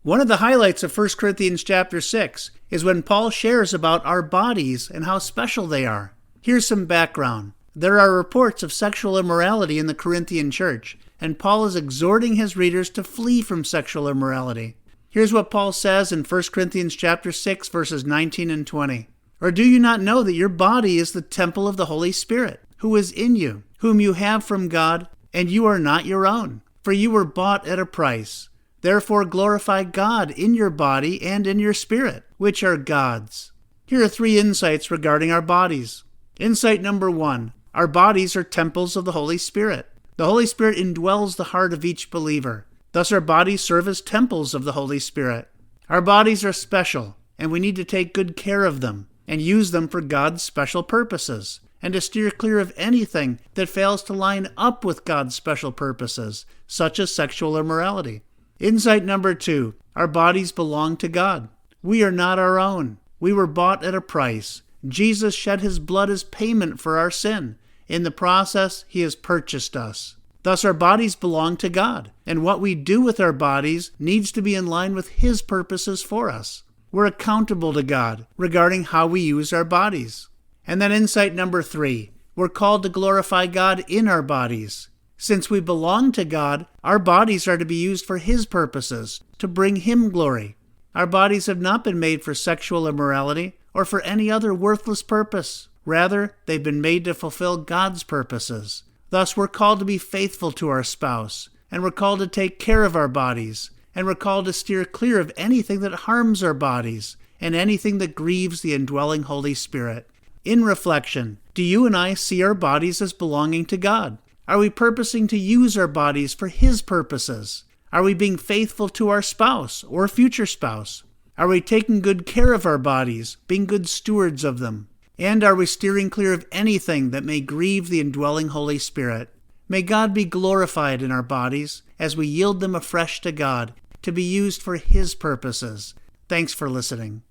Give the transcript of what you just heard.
One of the highlights of 1 Corinthians chapter 6 is when Paul shares about our bodies and how special they are. Here's some background. There are reports of sexual immorality in the Corinthian church, and Paul is exhorting his readers to flee from sexual immorality. Here's what Paul says in 1 Corinthians chapter 6, verses 19 and 20. Or do you not know that your body is the temple of the Holy Spirit, who is in you, whom you have from God, and you are not your own? For you were bought at a price. Therefore glorify God in your body and in your spirit, which are God's. Here are 3 insights regarding our bodies. Insight number 1, our bodies are temples of the Holy Spirit. The Holy Spirit indwells the heart of each believer. Thus our bodies serve as temples of the Holy Spirit. Our bodies are special, and we need to take good care of them and use them for God's special purposes, and to steer clear of anything that fails to line up with God's special purposes, such as sexual immorality. Insight number 2, our bodies belong to God. We are not our own. We were bought at a price. Jesus shed his blood as payment for our sin. In the process, he has purchased us. Thus our bodies belong to God, and what we do with our bodies needs to be in line with his purposes for us. We're accountable to God regarding how we use our bodies. And then insight number 3, we're called to glorify God in our bodies. Since we belong to God, our bodies are to be used for his purposes, to bring him glory. Our bodies have not been made for sexual immorality or for any other worthless purpose. Rather, they've been made to fulfill God's purposes. Thus, we're called to be faithful to our spouse, and we're called to take care of our bodies, and we're called to steer clear of anything that harms our bodies and anything that grieves the indwelling Holy Spirit. In reflection, do you and I see our bodies as belonging to God? Are we purposing to use our bodies for his purposes? Are we being faithful to our spouse or future spouse? Are we taking good care of our bodies, being good stewards of them? And are we steering clear of anything that may grieve the indwelling Holy Spirit? May God be glorified in our bodies as we yield them afresh to God to be used for his purposes. Thanks for listening.